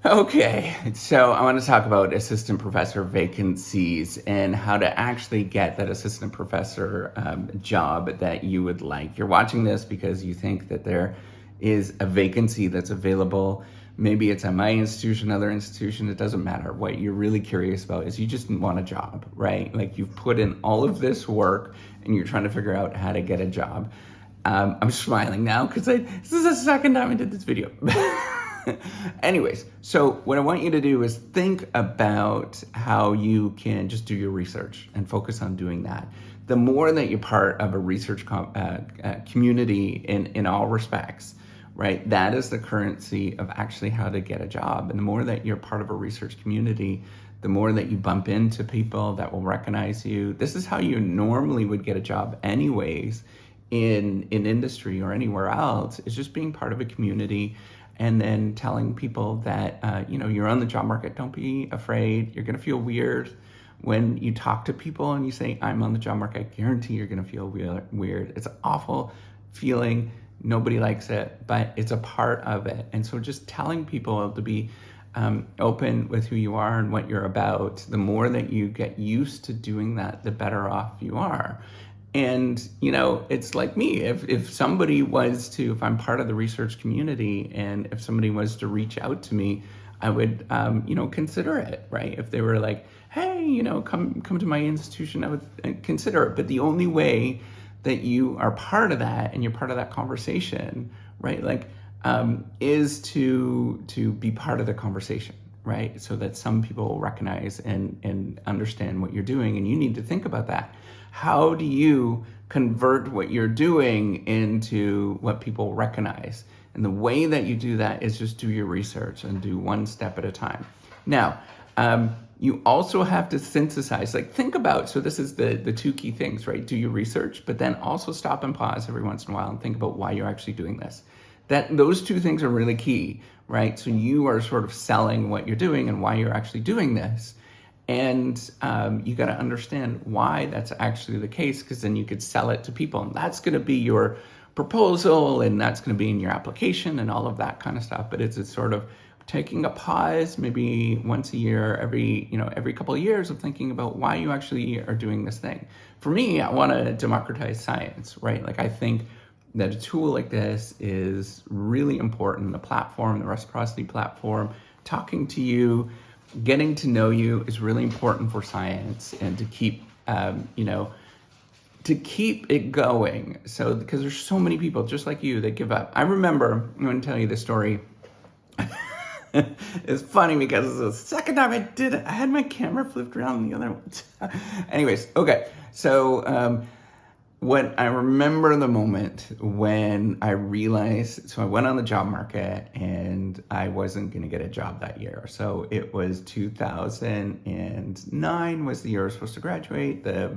Okay, so I want to talk about assistant professor vacancies and how to actually get that assistant professor job that you would like. You're watching this because you think that there is a vacancy that's available. Maybe it's at my institution, other institution, it doesn't matter. What you're really curious about is you just want a job, right? Like you've put in all of this work and you're trying to figure out how to get a job. I'm smiling now because this is the second time I did this video. Anyways, so what I want you to do is think about how you can just do your research and focus on doing that. The more that you're part of a research community in all respects, right, that is the currency of actually how to get a job. And the more that you're part of a research community, the more that you bump into people that will recognize you. This is how you normally would get a job anyways in industry or anywhere else, is just being part of a community and then telling people that, you're on the job market. Don't be afraid. You're going to feel weird when you talk to people and you say, I'm on the job market. I guarantee you're going to feel weird. It's an awful feeling. Nobody likes it, but it's a part of it. And so just telling people to be open with who you are and what you're about, the more that you get used to doing that, the better off you are. And, it's like me, if somebody was to, if I'm part of the research community and if somebody was to reach out to me, I would, consider it, right? If they were like, hey, come to my institution, I would consider it. But the only way that you are part of that and you're part of that conversation, right? Is to be part of the conversation, right? So that some people will recognize and understand what you're doing. And you need to think about that. How do you convert what you're doing into what people recognize? And the way that you do that is just do your research and do one step at a time. Now, you also have to synthesize, think about, so this is the two key things, right? Do your research, but then also stop and pause every once in a while and think about why you're actually doing this. Those two things are really key, right? So you are sort of selling what you're doing and why you're actually doing this. And you got to understand why that's actually the case, because then you could sell it to people. And that's going to be your proposal, and that's going to be in your application and all of that kind of stuff. But it's a sort of taking a pause, maybe once a year, every couple of years, of thinking about why you actually are doing this thing. For me, I want to democratize science, right? I think that a tool like this is really important. The platform, the reciprocity platform, talking to you, getting to know you is really important for science, and to keep, to keep it going. So, because there's so many people just like you that give up. I remember, I'm going to tell you this story. It's funny because it's the second time I did it. I had my camera flipped around the other one. Anyways, okay. So, when I remember the moment when I realized, so I went on the job market and I wasn't going to get a job that year. So it was 2009 was the year I was supposed to graduate. The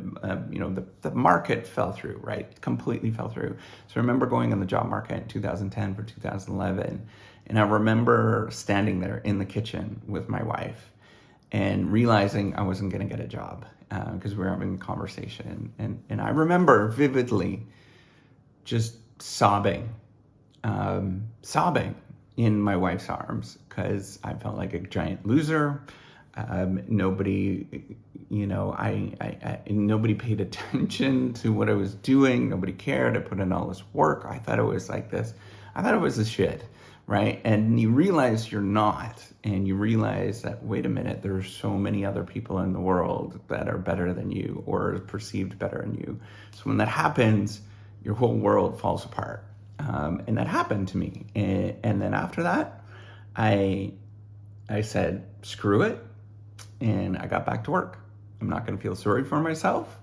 market fell through, right? Completely fell through. So I remember going on the job market in 2010 for 2011. And I remember standing there in the kitchen with my wife and realizing I wasn't going to get a job. Because we were having a conversation, and I remember vividly just sobbing in my wife's arms, because I felt like a giant loser. Nobody, nobody paid attention to what I was doing. Nobody cared. I put in all this work. I thought it was like this. I thought it was a shit. Right? And you realize you're not, and you realize that, wait a minute, there's so many other people in the world that are better than you or perceived better than you. So when that happens, your whole world falls apart. And that happened to me. And then after that, I said, screw it. And I got back to work. I'm not going to feel sorry for myself.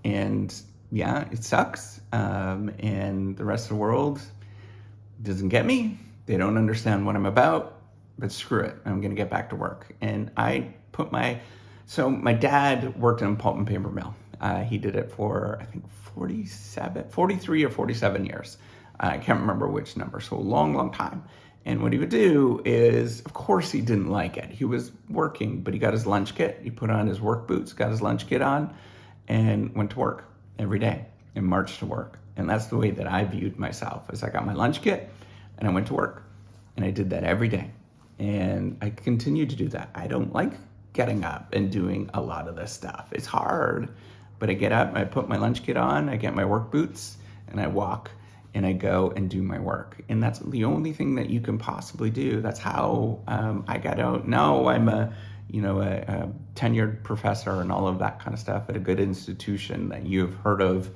And yeah, it sucks. And the rest of the world doesn't get me. They don't understand what I'm about, but screw it. I'm going to get back to work. And I put my dad worked in a pulp and paper mill. He did it for, I think, 43 or 47 years. I can't remember which number. So a long, long time. And what he would do is, of course, he didn't like it. He was working, but he got his lunch kit. He put on his work boots, got his lunch kit on, and went to work every day and marched to work. And that's the way that I viewed myself, as I got my lunch kit and I went to work. And I did that every day. And I continue to do that. I don't like getting up and doing a lot of this stuff. It's hard, but I get up, I put my lunch kit on, I get my work boots, and I walk and I go and do my work. And that's the only thing that you can possibly do. That's how I got out. Now I'm a tenured professor and all of that kind of stuff at a good institution that you've heard of.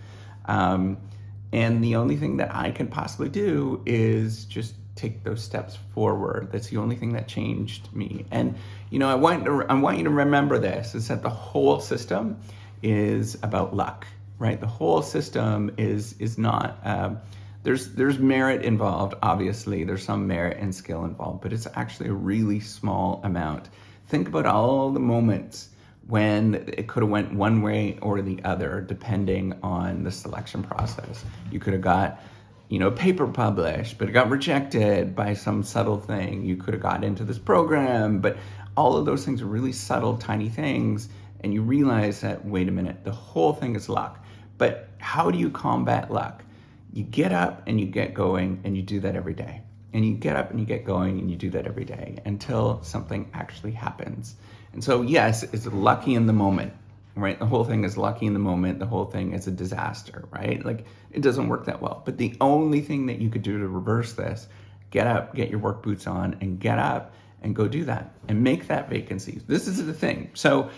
And the only thing that I can possibly do is just take those steps forward. That's the only thing that changed me. And I want you to remember this: is that the whole system is about luck, right? The whole system is not. There's merit involved. Obviously, there's some merit and skill involved, but it's actually a really small amount. Think about all the moments when it could have went one way or the other, depending on the selection process. You could have got, a paper published, but it got rejected by some subtle thing. You could have got into this program, but all of those things are really subtle, tiny things. And you realize that, wait a minute, the whole thing is luck. But how do you combat luck? You get up and you get going, and you do that every day. And you get up and you get going and you do that every day until something actually happens. And so, yes, it's lucky in the moment, right? The whole thing is lucky in the moment. The whole thing is a disaster, right? Like, it doesn't work that well. But the only thing that you could do to reverse this, get up, get your work boots on, and get up and go do that and make that vacancy. This is the thing. So,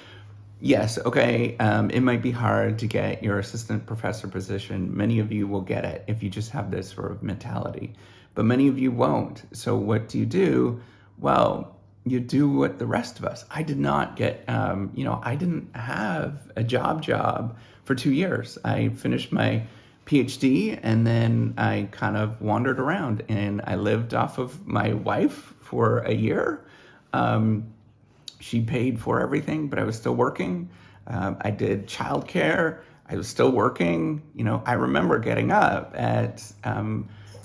yes, okay, it might be hard to get your assistant professor position. Many of you will get it if you just have this sort of mentality, but many of you won't. So what do? Well, you do what the rest of us. I did not get, I didn't have a job for 2 years. I finished my PhD and then I kind of wandered around and I lived off of my wife for a year. She paid for everything, but I was still working. I did childcare. I was still working. I remember getting up at,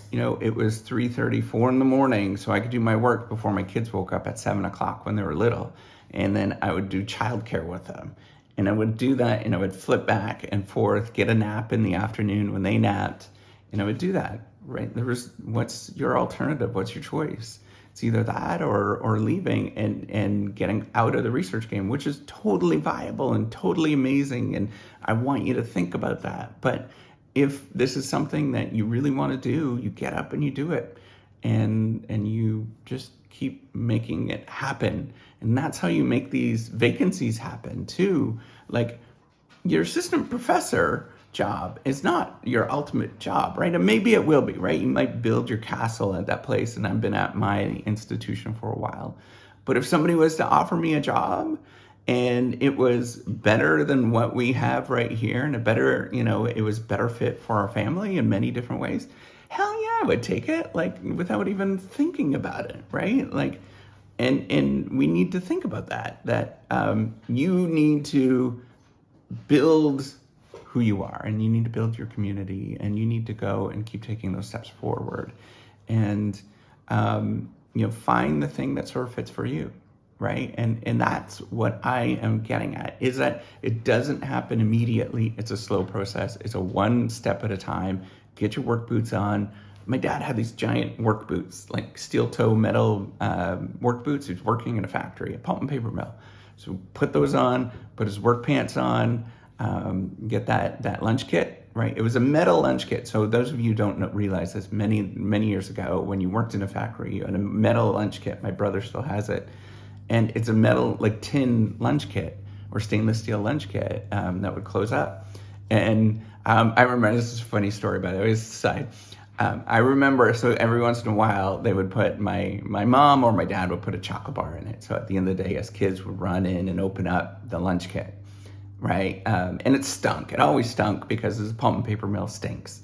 it was 3:30, 4 in the morning, so I could do my work before my kids woke up at 7 o'clock when they were little. And then I would do childcare with them. And I would do that, and I would flip back and forth, get a nap in the afternoon when they napped, and I would do that, right? What's your alternative? What's your choice? It's either that or leaving and getting out of the research game, which is totally viable and totally amazing. And I want you to think about that. But if this is something that you really want to do, you get up and you do it. And you just keep making it happen. And that's how you make these vacancies happen too. Like, your assistant professor job is not your ultimate job, right? And maybe it will be, right? You might build your castle at that place, and I've been at my institution for a while. But if somebody was to offer me a job and it was better than what we have right here, and it was better fit for our family in many different ways, hell yeah, I would take it, like, without even thinking about it, right? Like, and we need to think about that you need to build who you are, and you need to build your community, and you need to go and keep taking those steps forward, and find the thing that sort of fits for you, right? And that's what I am getting at, is that it doesn't happen immediately. It's a slow process. It's a one step at a time. Get your work boots on. My dad had these giant work boots, like steel toe metal work boots. He was working in a factory, a pulp and paper mill. So put those on, put his work pants on, get that lunch kit, right? It was a metal lunch kit. So those of you who don't realize this, many years ago, when you worked in a factory, you had a metal lunch kit. My brother still has it. And it's a metal, like, tin lunch kit or stainless steel lunch kit that would close up. And I remember, this is a funny story, by the way, it's a side. I remember, so every once in a while, they would put, my mom or my dad would put a chocolate bar in it. So at the end of the day, us kids would run in and open up the lunch kit, right? And it stunk. It always stunk because this pulp and paper mill stinks.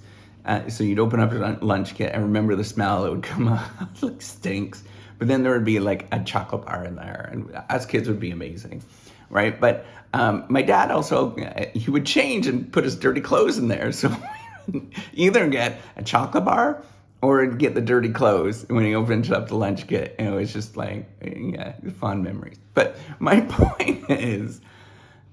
So you'd open up your lunch kit and remember the smell that would come out, like, stinks. But then there would be, like, a chocolate bar in there, and us kids would be amazing, right? But my dad also, he would change and put his dirty clothes in there. So either get a chocolate bar or get the dirty clothes when he opened up the lunch kit. And it was just like, yeah, fond memories. But my point is,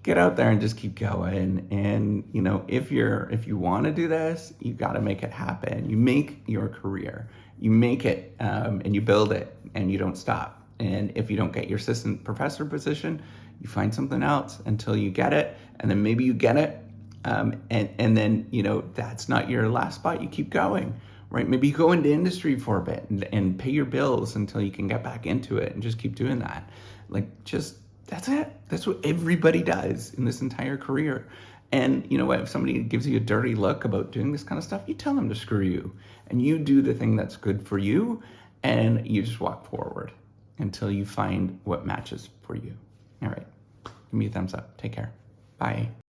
get out there and just keep going. And, if you want to do this, you got to make it happen. You make your career. You make it and you build it, and you don't stop. And if you don't get your assistant professor position, you find something else until you get it. And then maybe you get it. And then, that's not your last spot. You keep going, right? Maybe you go into industry for a bit and pay your bills until you can get back into it and just keep doing that. That's it. That's what everybody does in this entire career. And you know what? If somebody gives you a dirty look about doing this kind of stuff, you tell them to screw you. And you do the thing that's good for you, and you just walk forward until you find what matches for you. All right. Give me a thumbs up. Take care. Bye.